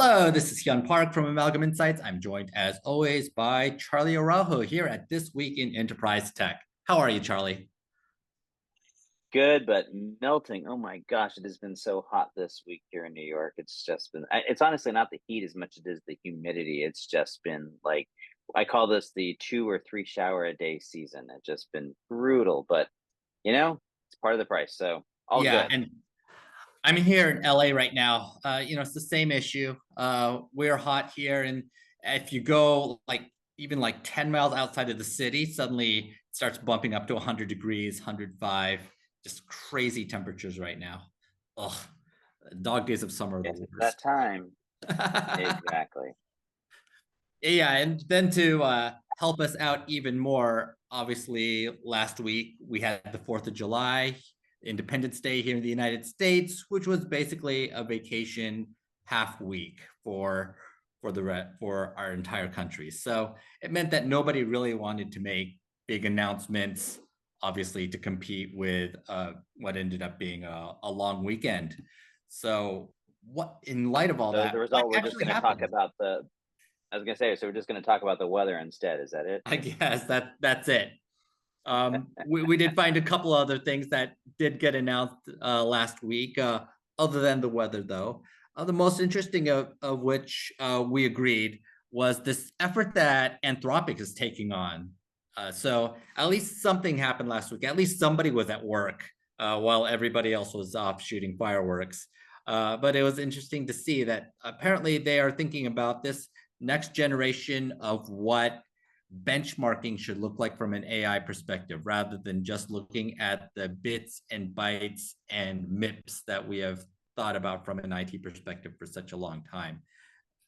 Hello, this is Hyoun Park from Amalgam Insights. I'm joined as always by Charlie Araujo here at This Week in Enterprise Tech. How are you, Charlie? Good, but melting. Oh my gosh, it has been so hot this week here in New York. It's just been, it's honestly not the heat as much as it is the humidity. It's just been like, I call this the 2 or 3 shower a day season. It's just been brutal, but it's part of the price. So all Yeah, good. and I'm here in LA right now. It's the same issue. We're hot here, and if you go like even like 10 miles outside of the city, suddenly it starts bumping up to 100 degrees, 105, just crazy temperatures right now. Ugh, dog days of summer are the Yes, it's that worst. time. Exactly. Yeah, and then to help us out even more, obviously, last week we had the 4th of July, Independence Day here in the United States, which was basically a vacation half week for our entire country. So it meant that nobody really wanted to make big announcements, obviously, to compete with what ended up being a long weekend. So, what in light of all So as a that, what result, we're just actually going to talk happened? about I was going to say, so we're just going to talk about the weather instead. Is that it? I guess that's it. We did find a couple other things that did get announced last week, other than the weather, though. The most interesting of which we agreed was this effort that Anthropic is taking on. So at least something happened last week. At least somebody was at work while everybody else was off shooting fireworks. But it was interesting to see that apparently they are thinking about this next generation of what benchmarking should look like from an AI perspective, rather than just looking at the bits and bytes and MIPS that we have thought about from an IT perspective for such a long time.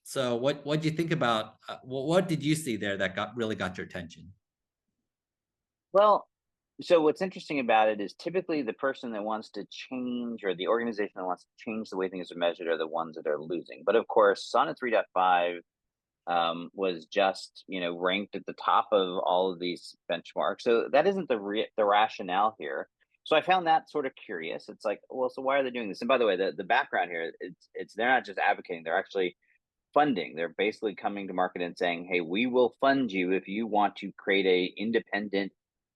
So, what do you think about? What did you see there that really got your attention? Well, so what's interesting about it is typically the person that wants to change or the organization that wants to change the way things are measured are the ones that are losing. But of course, Sonnet 3.5 was just ranked at the top of all of these benchmarks. So that isn't the rationale here. So I found that sort of curious. It's like, well, so why are they doing this? And by the way, the background here, it's they're not just advocating; they're actually funding. They're basically coming to market and saying, "Hey, we will fund you if you want to create a independent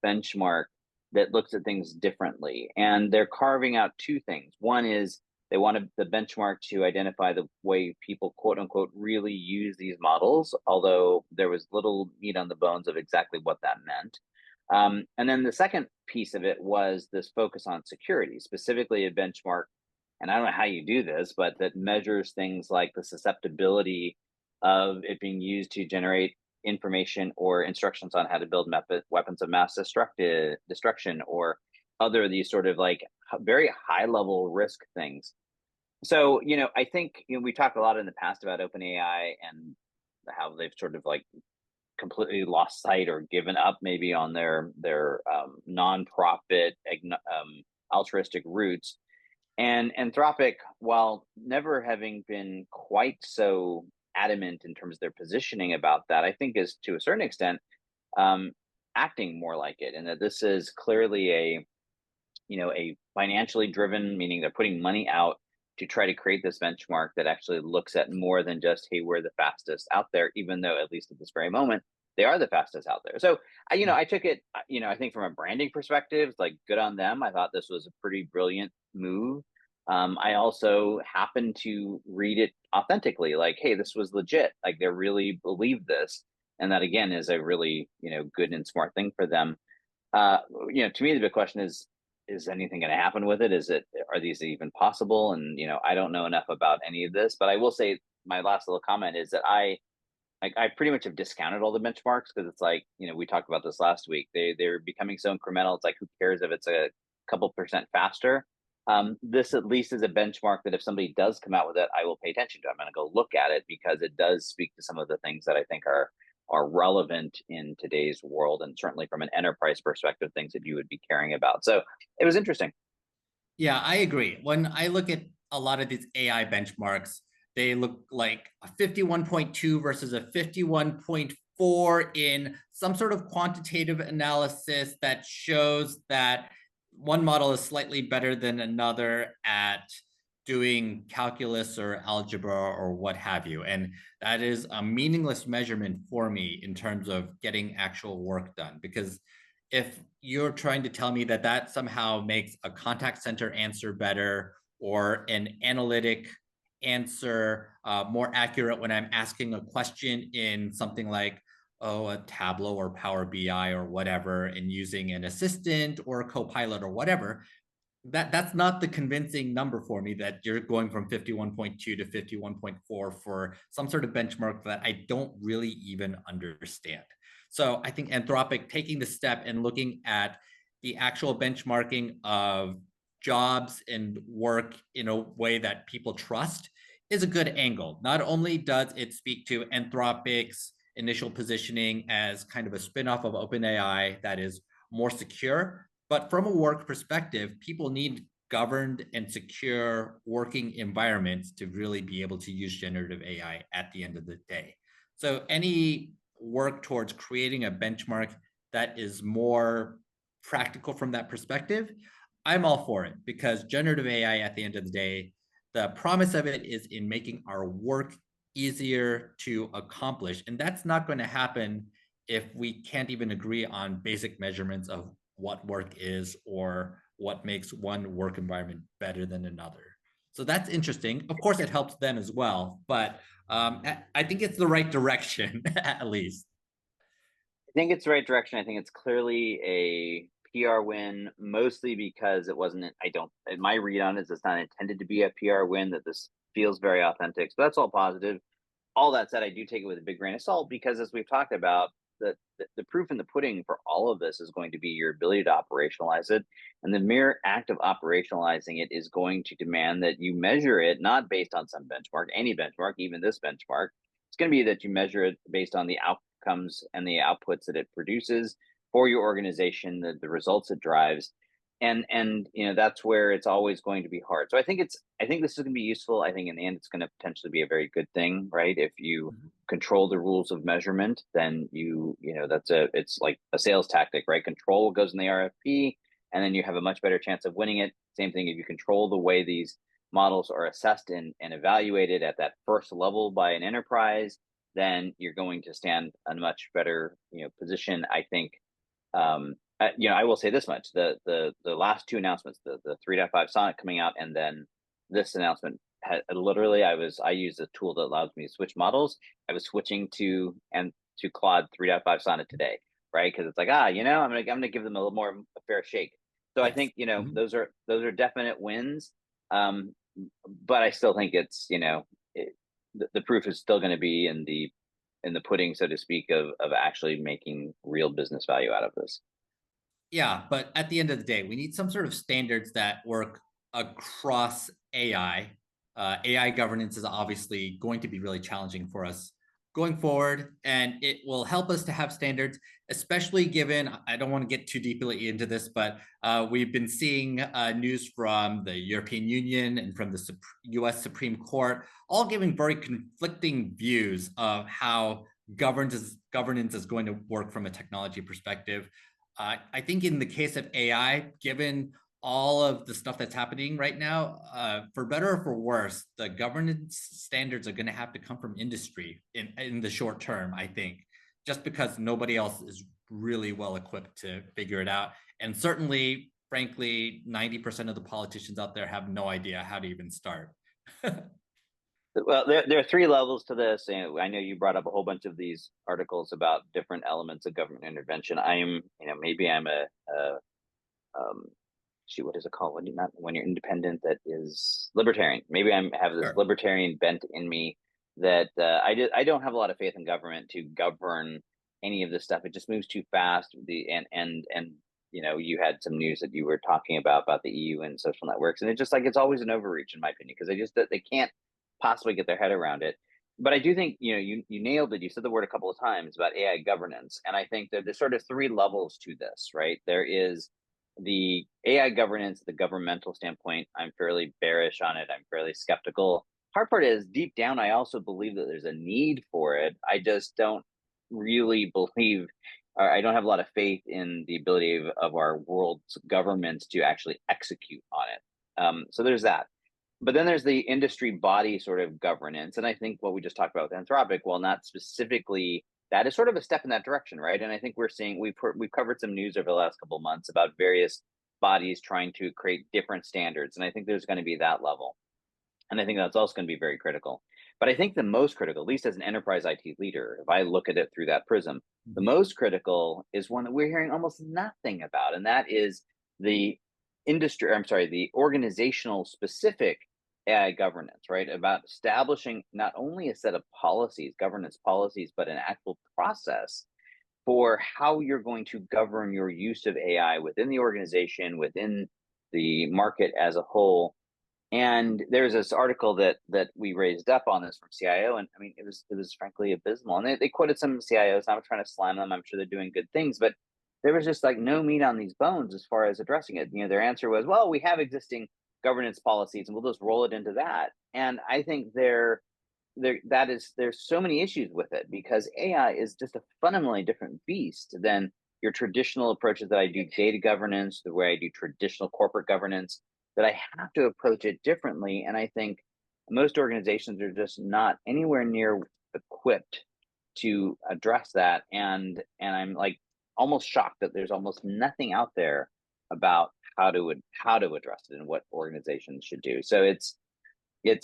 benchmark that looks at things differently." And they're carving out two things. One is they wanted the benchmark to identify the way people, quote unquote, really use these models, although there was little meat on the bones of exactly what that meant. And then the second piece of it was this focus on security, specifically a benchmark, and I don't know how you do this, but that measures things like the susceptibility of it being used to generate information or instructions on how to build weapons of mass destruction or other of these sort of like very high level risk things. So, I think we talked a lot in the past about OpenAI and how they've sort of like completely lost sight or given up maybe on their nonprofit altruistic roots. And Anthropic, while never having been quite so adamant in terms of their positioning about that, I think is to a certain extent um, acting more like it, and that this is clearly a financially driven, meaning they're putting money out to try to create this benchmark that actually looks at more than just, hey, we're the fastest out there, even though at least at this very moment they are the fastest out there. So I took it, I think from a branding perspective, like good on them. I thought this was a pretty brilliant move. I also happened to read it authentically, like, hey, this was legit, like they really believe this, and that again is a really good and smart thing for them. uh, to me, the big question is anything going to happen with it? Are these even possible? And, I don't know enough about any of this, but I will say my last little comment is that I pretty much have discounted all the benchmarks because it's like, we talked about this last week. They're becoming so incremental. It's like, who cares if it's a couple percent faster? This at least is a benchmark that if somebody does come out with it, I will pay attention to. I'm going to go look at it because it does speak to some of the things that I think are relevant in today's world, and certainly from an enterprise perspective, things that you would be caring about. So it was interesting. Yeah, I agree. When I look at a lot of these AI benchmarks, they look like a 51.2 versus a 51.4 in some sort of quantitative analysis that shows that one model is slightly better than another at doing calculus or algebra or what have you. And that is a meaningless measurement for me in terms of getting actual work done. Because if you're trying to tell me that that somehow makes a contact center answer better or an analytic answer more accurate when I'm asking a question in something like, oh, a Tableau or Power BI or whatever, and using an assistant or a co-pilot or whatever, that's not the convincing number for me that you're going from 51.2 to 51.4 for some sort of benchmark that I don't really even understand. So I think Anthropic taking the step and looking at the actual benchmarking of jobs and work in a way that people trust is a good angle. Not only does it speak to Anthropic's initial positioning as kind of a spinoff of OpenAI that is more secure, but from a work perspective, people need governed and secure working environments to really be able to use generative AI at the end of the day. So any work towards creating a benchmark that is more practical from that perspective, I'm all for it, because generative AI at the end of the day, the promise of it is in making our work easier to accomplish. And that's not going to happen if we can't even agree on basic measurements of what work is or what makes one work environment better than another. So that's interesting. Of course, it helps them as well, but I think it's the right direction, at least. I think it's the right direction. I think it's clearly a PR win, mostly because it wasn't, my read on it is it's not intended to be a PR win, that this feels very authentic. So that's all positive. All that said, I do take it with a big grain of salt, because as we've talked about, the proof in the pudding for all of this is going to be your ability to operationalize it. And the mere act of operationalizing it is going to demand that you measure it not based on some benchmark, any benchmark, even this benchmark. It's going to be that you measure it based on the outcomes and the outputs that it produces for your organization, the results it drives. And that's where it's always going to be hard. So I think this is going to be useful. I think in the end it's going to potentially be a very good thing, right? If you control the rules of measurement, then it's like a sales tactic, right? Control what goes in the RFP, and then you have a much better chance of winning it. Same thing if you control the way these models are assessed and evaluated at that first level by an enterprise, then you're going to stand a much better position, I think. I will say this much: the last two announcements, the 3.5 Sonnet coming out, and then this announcement, had literally I used a tool that allows me to switch models. I was switching to Claude 3.5 Sonnet today, right? Because it's like, I'm gonna give them a little more a fair shake. So Yes. I think those are definite wins, but I still think it's the proof is still going to be in the pudding, so to speak, of actually making real business value out of this. Yeah, but at the end of the day, we need some sort of standards that work across AI. AI governance is obviously going to be really challenging for us going forward, and it will help us to have standards, especially given, I don't want to get too deeply into this, but we've been seeing news from the European Union and from the US Supreme Court, all giving very conflicting views of how governance is going to work from a technology perspective. I think in the case of AI, given all of the stuff that's happening right now, for better or for worse, the governance standards are going to have to come from industry in the short term, I think, just because nobody else is really well equipped to figure it out. And certainly, frankly, 90% of the politicians out there have no idea how to even start. Well, there are three levels to this. And I know you brought up a whole bunch of these articles about different elements of government intervention. Maybe I'm what is it called when you're independent, that is libertarian. Maybe I have this libertarian bent in me that I don't have a lot of faith in government to govern any of this stuff. It just moves too fast. You had some news that you were talking about the EU and social networks, and it's just like it's always an overreach in my opinion, because they can't possibly get their head around it. But I do think you nailed it. You said the word a couple of times about AI governance, and I think that there's sort of three levels to this, right? There is the AI governance, the governmental standpoint. I'm fairly bearish on it. I'm fairly skeptical. Hard part is, deep down, I also believe that there's a need for it. I just don't really believe, or I don't have a lot of faith in the ability of our world's governments to actually execute on it. So there's that. But then there's the industry body sort of governance. And I think what we just talked about with Anthropic, while not specifically, that is sort of a step in that direction, right? And I think we've covered some news over the last couple of months about various bodies trying to create different standards. And I think there's going to be that level. And I think that's also going to be very critical. But I think the most critical, at least as an enterprise IT leader, if I look at it through that prism, the most critical is one that we're hearing almost nothing about. And that is the the organizational specific AI governance, right? About establishing not only a set of policies, governance policies, but an actual process for how you're going to govern your use of AI within the organization, within the market as a whole. And there's this article that we raised up on this from CIO, and I mean, it was frankly abysmal. And they quoted some CIOs. I'm trying to slam them. I'm sure they're doing good things, but there was just like no meat on these bones as far as addressing it. You know, their answer was, well, we have existing governance policies, and we'll just roll it into that. And I think there's so many issues with it, because AI is just a fundamentally different beast than your traditional approaches that I do data governance, the way I do traditional corporate governance, that I have to approach it differently. And I think most organizations are just not anywhere near equipped to address that. And I'm like almost shocked that there's almost nothing out there about how to address it and what organizations should do. So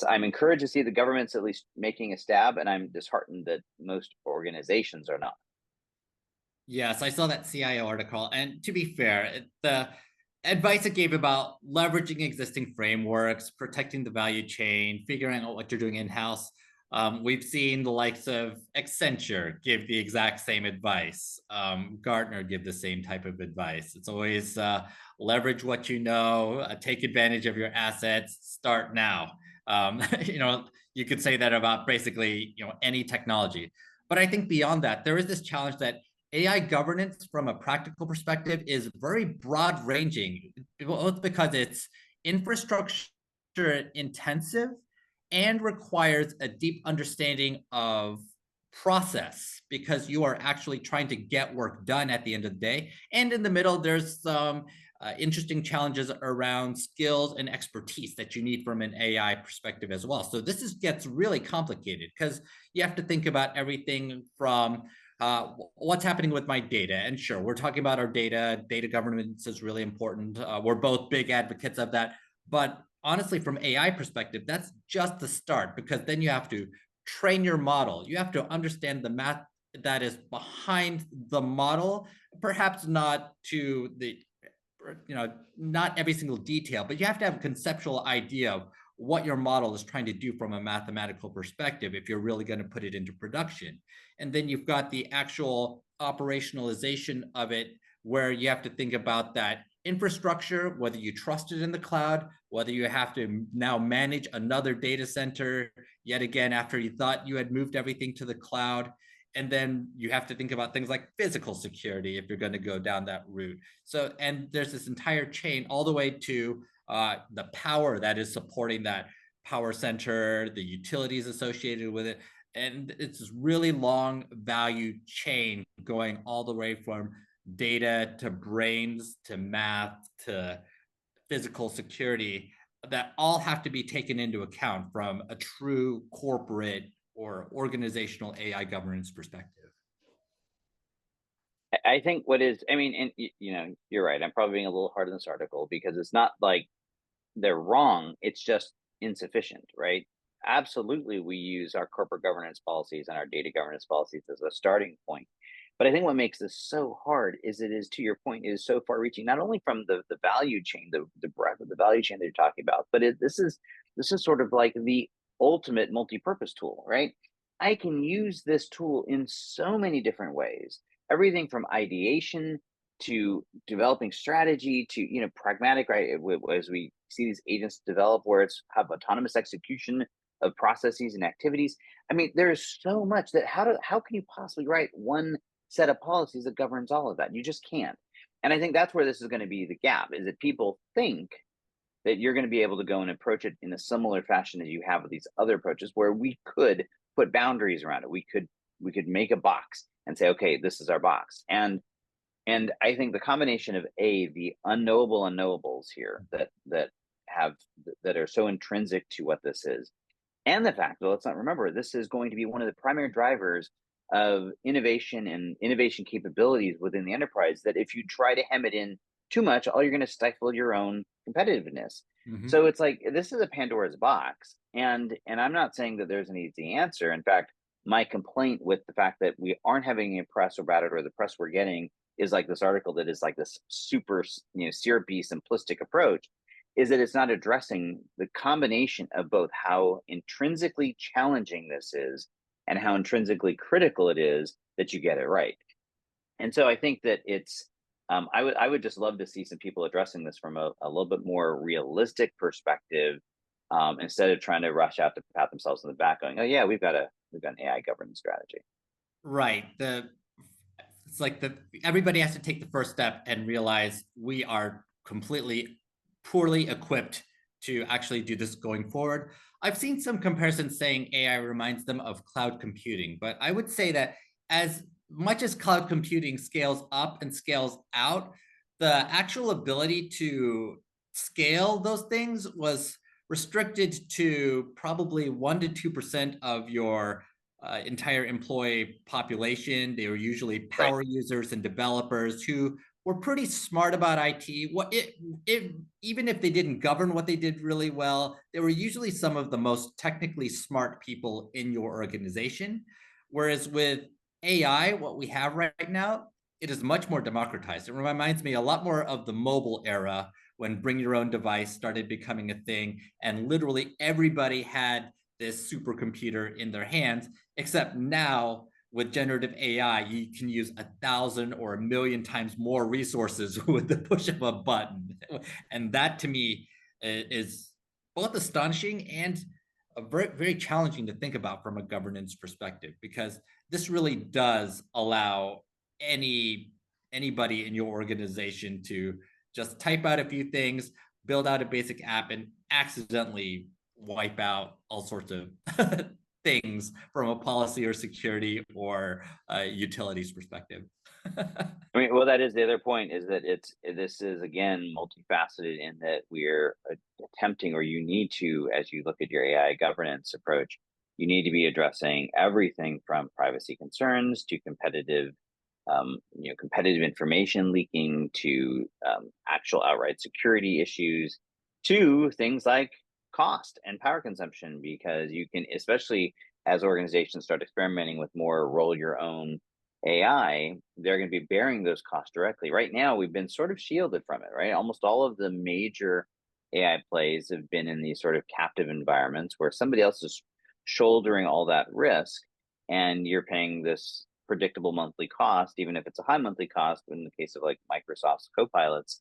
I'm encouraged to see the government's at least making a stab, and I'm disheartened that most organizations are not. Yes, I saw that CIO article. And to be fair, the advice it gave about leveraging existing frameworks, protecting the value chain, figuring out what you're doing in-house. We've seen the likes of Accenture give the exact same advice. Gartner give the same type of advice. It's always leverage what you know, take advantage of your assets, start now. You could say that about basically any technology. But I think beyond that, there is this challenge that AI governance from a practical perspective is very broad ranging, both because it's infrastructure intensive and requires a deep understanding of process, because you are actually trying to get work done at the end of the day. And in the middle, there's some interesting challenges around skills and expertise that you need from an AI perspective as well. So this gets really complicated, because you have to think about everything from what's happening with my data. And sure, we're talking about our data. Data governance is really important. We're both big advocates of that. But honestly, from AI perspective, that's just the start, because then you have to train your model. You have to understand the math that is behind the model, perhaps not to the, not every single detail, but you have to have a conceptual idea of what your model is trying to do from a mathematical perspective if you're really going to put it into production. And then you've got the actual operationalization of it, where you have to think about that infrastructure, whether you trust it in the cloud, whether you have to now manage another data center yet again after you thought you had moved everything to the cloud. And then you have to think about things like physical security if you're going to go down that route. So, and there's this entire chain all the way to the power that is supporting that power center, the utilities associated with it. And it's this really long value chain going all the way from data to brains to math to physical security, that all have to be taken into account from a true corporate or organizational AI governance perspective. I think and you're right. I'm probably being a little hard on this article, because it's not like they're wrong. It's just insufficient, right? Absolutely, we use our corporate governance policies and our data governance policies as a starting point. But I think what makes this so hard is it is, to your point, is so far reaching, not only from the value chain, the breadth of the value chain that you're talking about, but this is sort of like the ultimate multi-purpose tool, right? I can use this tool in so many different ways, everything from ideation to developing strategy to pragmatic, right? As we see these agents develop, where it's have autonomous execution of processes and activities. I mean, there is so much that how can you possibly write one set of policies that governs all of that? You just can't. And I think that's where this is going to be the gap, is that people think that you're going to be able to go and approach it in a similar fashion as you have with these other approaches, where we could put boundaries around it. We could make a box and say, okay, this is our box. And I think the combination of the unknowable unknowables here that that are so intrinsic to what this is. And the fact, well, let's not remember, this is going to be one of the primary drivers of innovation and innovation capabilities within the enterprise, that if you try to hem it in too much, all you're going to stifle your own competitiveness. Mm-hmm. So it's like, this is a Pandora's box. And I'm not saying that there's an easy answer. In fact, my complaint with the fact that we aren't having any press about it, or the press we're getting is like this article that is like this super, syrupy, simplistic approach, is that it's not addressing the combination of both how intrinsically challenging this is and how intrinsically critical it is that you get it right. And so I think that it's, I would just love to see some people addressing this from a little bit more realistic perspective, instead of trying to rush out to pat themselves in the back, going, "Oh yeah, we've got an AI governance strategy." Right. It's like everybody has to take the first step and realize we are completely poorly equipped to actually do this going forward. I've seen some comparisons saying AI reminds them of cloud computing, but I would say that as much as cloud computing scales up and scales out, the actual ability to scale those things was restricted to probably 1 to 2% of your entire employee population. They were usually Right. power users and developers who were pretty smart about IT. Even if they didn't govern what they did really well, they were usually some of the most technically smart people in your organization. Whereas with AI, what we have right now, it is much more democratized. It reminds me a lot more of the mobile era, when bring your own device started becoming a thing, and literally everybody had this supercomputer in their hands, except now with generative AI, you can use 1,000 or 1,000,000 times more resources with the push of a button. And that to me is both astonishing and very, very challenging to think about from a governance perspective, because this really does allow anybody in your organization to just type out a few things, build out a basic app, and accidentally wipe out all sorts of things from a policy or security or utilities perspective. I mean, well, that is the other point, is that this is again multifaceted, in that we're attempting, or you need to, as you look at your AI governance approach, you need to be addressing everything from privacy concerns to competitive information leaking, to actual outright security issues, to things like cost and power consumption, because you can, especially as organizations start experimenting with more roll your own AI, they're going to be bearing those costs directly. Right now, we've been sort of shielded from it, right? Almost all of the major AI plays have been in these sort of captive environments where somebody else is shouldering all that risk, and you're paying this predictable monthly cost, even if it's a high monthly cost in the case of like Microsoft's copilots,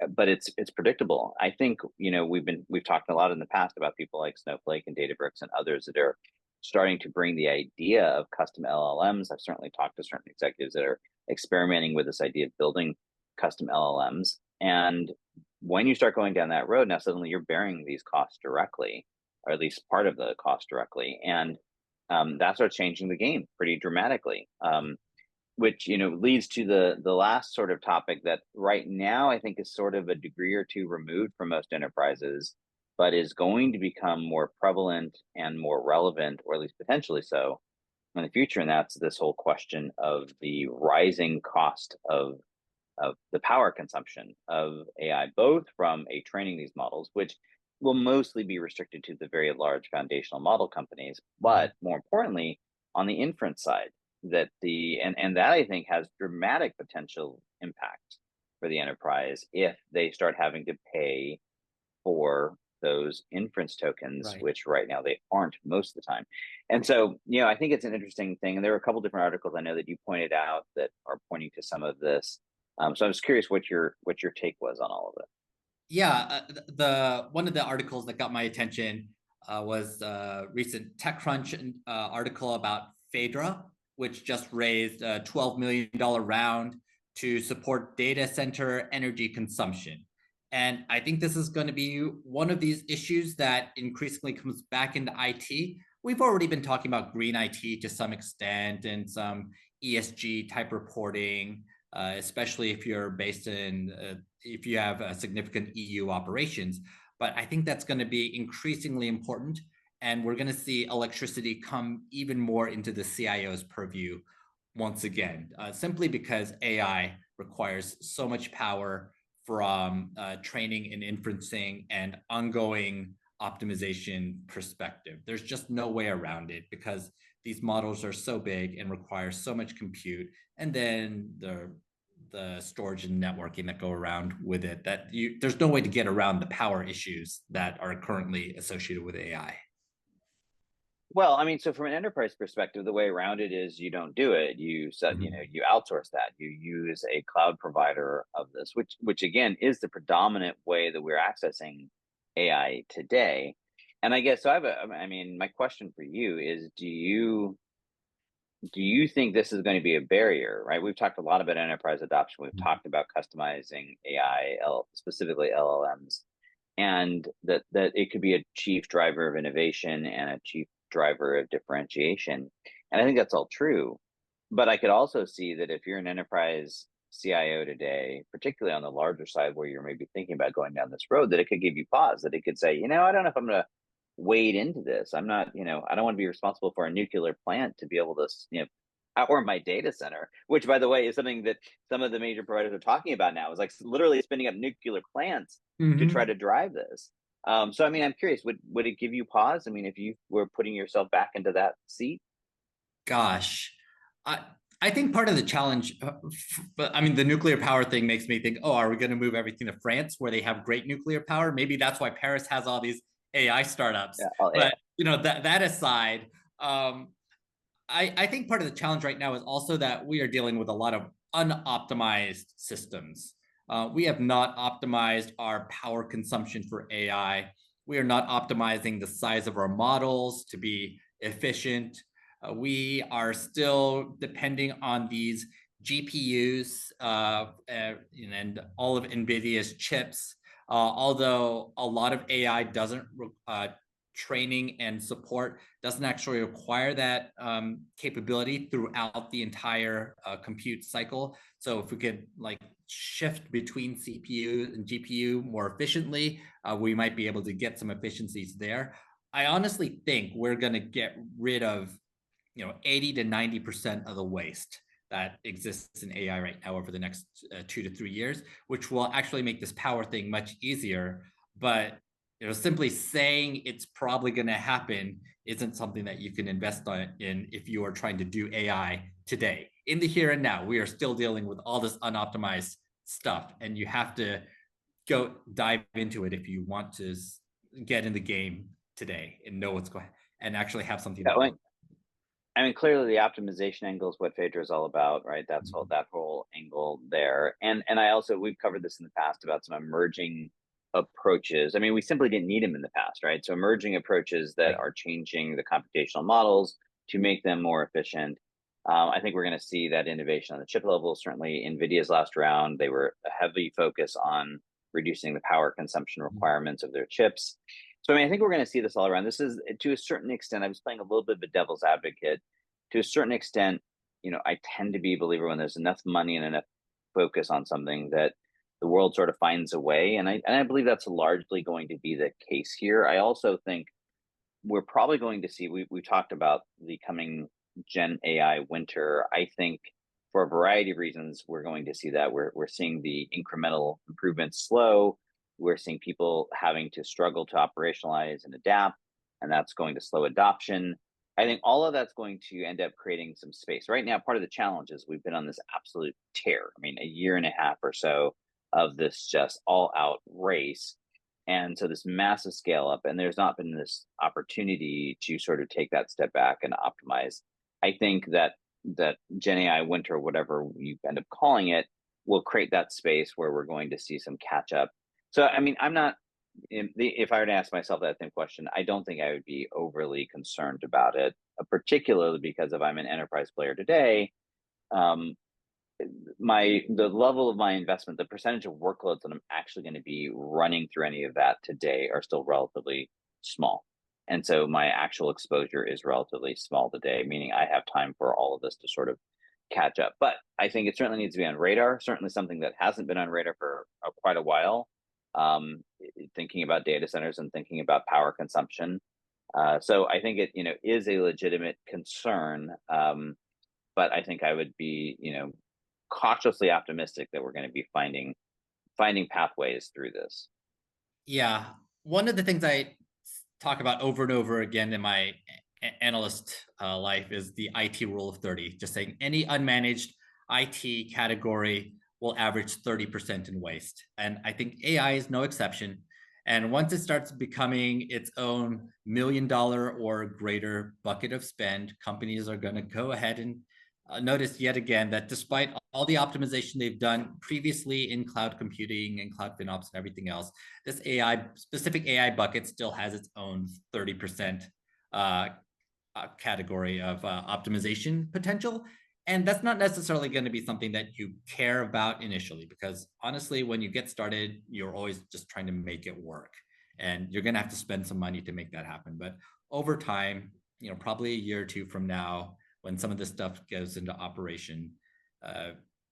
but it's predictable. I think, we've talked a lot in the past about people like Snowflake and Databricks and others that are starting to bring the idea of custom LLMs. I've certainly talked to certain executives that are experimenting with this idea of building custom LLMs. And when you start going down that road, now suddenly you're bearing these costs directly, or at least part of the cost directly. And that starts changing the game pretty dramatically. Which leads to the last sort of topic that right now I think is sort of a degree or two removed from most enterprises, but is going to become more prevalent and more relevant, or at least potentially so, in the future. And that's this whole question of the rising cost of the power consumption of AI, both from training these models, which will mostly be restricted to the very large foundational model companies, Right. but more importantly, on the inference side, that that I think has dramatic potential impact for the enterprise if they start having to pay for those inference tokens, Right. which right now they aren't most of the time. And so, I think it's an interesting thing. And there are a couple different articles I know that you pointed out that are pointing to some of this. So I was curious what your take was on all of it. Yeah, the one of the articles that got my attention was a recent TechCrunch article about Phaedra, which just raised a $12 million round to support data center energy consumption. And I think this is going to be one of these issues that increasingly comes back into IT. We've already been talking about green IT to some extent, and some ESG type reporting, especially if you're based in, if you have significant EU operations. but I think that's going to be increasingly important. And we're going to see electricity come even more into the CIO's purview once again, simply because AI requires so much power from training and inferencing and ongoing optimization perspective. There's just no way around it because these models are so big and require so much compute, and then the storage and networking that go around with it, that there's no way to get around the power issues that are currently associated with AI. Well, I mean, so from an enterprise perspective, the way around it is you don't do it. You set, you know, you outsource that. You use a cloud provider of this, which again is the predominant way that we're accessing AI today. And I guess so. I mean, my question for you is: do you think this is going to be a barrier? Right? We've talked a lot about enterprise adoption. We've talked about customizing AI, specifically LLMs, and that it could be a chief driver of innovation and a chief driver of differentiation. And I think that's all true. But I could also see that if you're an enterprise CIO today, particularly on the larger side where you're maybe thinking about going down this road, that it could give you pause, that it could say, you know, I don't know if I'm going to wade into this. I'm not, you know, I don't want to be responsible for a nuclear plant to be able to, you know, or my data center, which by the way is something that some of the major providers are talking about now, is like literally spinning up nuclear plants to try to drive this. So, I mean, I'm curious, would it give you pause? I mean, if you were putting yourself back into that seat? Gosh, I think part of the challenge, but I mean, the nuclear power thing makes me think, oh, are we going to move everything to France where they have great nuclear power? Maybe that's why Paris has all these AI startups. Yeah, But you know, that aside, I think part of the challenge right now is also that we are dealing with a lot of unoptimized systems. We have not optimized our power consumption for AI. We are not optimizing the size of our models to be efficient. We are still depending on these GPUs and all of NVIDIA's chips, although a lot of AI doesn't training and support doesn't actually require that capability throughout the entire compute cycle. So if we could like shift between CPU and GPU more efficiently, we might be able to get some efficiencies there. I honestly think we're going to get rid of, you know, 80 to 90% of the waste that exists in AI right now over the next 2 to 3 years, which will actually make this power thing much easier. But you know, simply saying it's probably going to happen isn't something that you can invest in if you are trying to do AI today. In the here and now, we are still dealing with all this unoptimized stuff, and you have to go dive into it if you want to get in the game today and know what's going and actually have something that works. I mean, clearly the optimization angle is what Phaedra is all about, right? That's all, that whole angle there. And I also, we've covered this in the past about some emerging approaches. I mean, we simply didn't need them in the past, right? So emerging approaches that are changing the computational models to make them more efficient. I think we're going to see that innovation on the chip level. Certainly NVIDIA's last round, they were a heavy focus on reducing the power consumption requirements of their chips. So, I mean, I think we're going to see this all around. This is, to a certain extent, I was playing a little bit of a devil's advocate. To a certain extent, you know, I tend to be a believer when there's enough money and enough focus on something that the world sort of finds a way. And I believe that's largely going to be the case here. I also think we're probably going to see, we talked about the coming Gen AI winter. I think for a variety of reasons, we're going to see that. We're seeing the incremental improvements slow. We're seeing people having to struggle to operationalize and adapt, and that's going to slow adoption. I think all of that's going to end up creating some space. Right now, part of the challenge is we've been on this absolute tear. I mean, a year and a half or so of this just all out race. And so this massive scale up, and there's not been this opportunity to sort of take that step back and optimize. I think that Gen AI winter, whatever you end up calling it, will create that space where we're going to see some catch up. So, I mean, I'm not, if I were to ask myself that same question, I don't think I would be overly concerned about it, particularly because if I'm an enterprise player today, the level of my investment, the percentage of workloads that I'm actually going to be running through any of that today are still relatively small. And so my actual exposure is relatively small today, meaning I have time for all of this to sort of catch up. But I think it certainly needs to be on radar, certainly something that hasn't been on radar for quite a while. thinking about data centers and thinking about power consumption. So I think it, is a legitimate concern. But I think I would be, cautiously optimistic that we're going to be finding pathways through this. Yeah. One of the things I talk about over and over again in my analyst life is the IT rule of 30, just saying any unmanaged IT category will average 30% in waste. And I think AI is no exception. And once it starts becoming its own $1 million or greater bucket of spend, companies are going to go ahead and notice yet again that despite all the optimization they've done previously in cloud computing and cloud FinOps and everything else, this specific AI bucket still has its own 30% category of optimization potential. And that's not necessarily going to be something that you care about initially, because honestly, when you get started, you're always just trying to make it work. And you're going to have to spend some money to make that happen. But over time, probably a year or two from now, when some of this stuff goes into operation,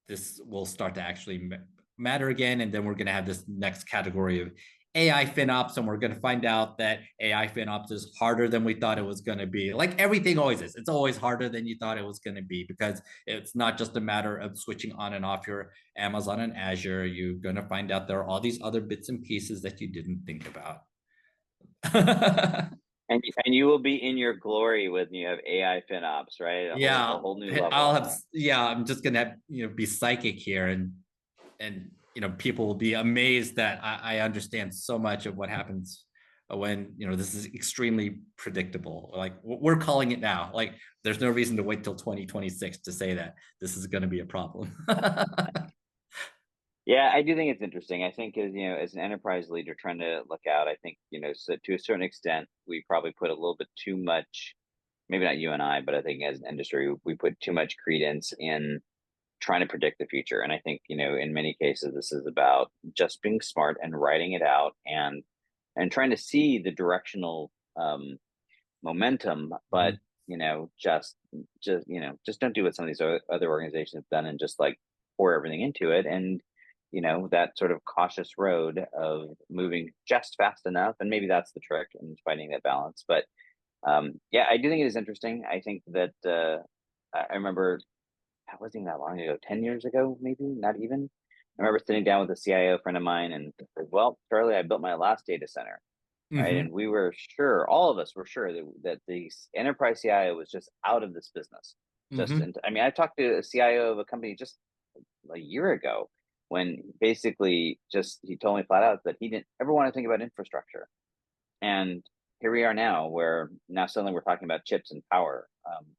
this will start to actually matter again. And then we're going to have this next category of AI FinOps, and we're going to find out that AI FinOps is harder than we thought it was going to be. Like everything always is. It's always harder than you thought it was going to be, because it's not just a matter of switching on and off your Amazon and Azure. You're going to find out there are all these other bits and pieces that you didn't think about. And you will be in your glory when you have AI FinOps, right? A whole new level. I'm just gonna be psychic here, and people will be amazed that I understand so much of what happens when this is extremely predictable. Like we're calling it now. Like there's no reason to wait till 2026 to say that this is going to be a problem. Yeah, I do think it's interesting. I think as an enterprise leader trying to look out, I think, so to a certain extent, we probably put a little bit too much, maybe not you and I, but I think as an industry, we put too much credence in trying to predict the future. And I think, in many cases, this is about just being smart and writing it out and trying to see the directional momentum, but just don't do what some of these other organizations have done and just like pour everything into it. And that sort of cautious road of moving just fast enough, and maybe that's the trick in finding that balance. But yeah, I do think it is interesting. I think that I remember, that wasn't that long ago, 10 years ago, maybe not even. I remember sitting down with a CIO friend of mine and said, well, Charlie, I built my last data center. Right. And we were sure, all of us were sure that the enterprise CIO was just out of this business. I talked to a CIO of a company just a year ago when basically he told me flat out that he didn't ever want to think about infrastructure. And here we are now, where now suddenly we're talking about chips and power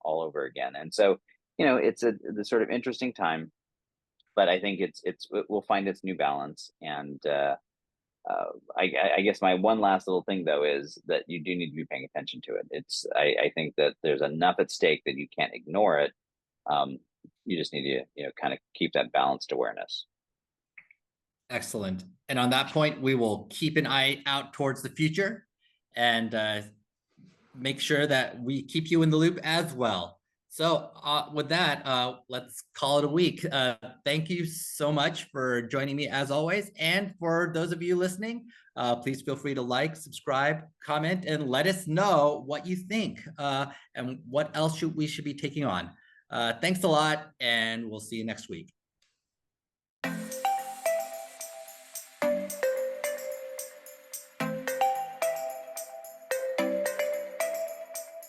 all over again. And so, it's the sort of interesting time, but I think it will find its new balance. And I guess my one last little thing though is that you do need to be paying attention to it. I think that there's enough at stake that you can't ignore it. You just need to kind of keep that balanced awareness. Excellent. And on that point, we will keep an eye out towards the future and make sure that we keep you in the loop as well. So with that, let's call it a week. Thank you so much for joining me as always. And for those of you listening, please feel free to like, subscribe, comment, and let us know what you think and what else we should be taking on. Thanks a lot, and we'll see you next week.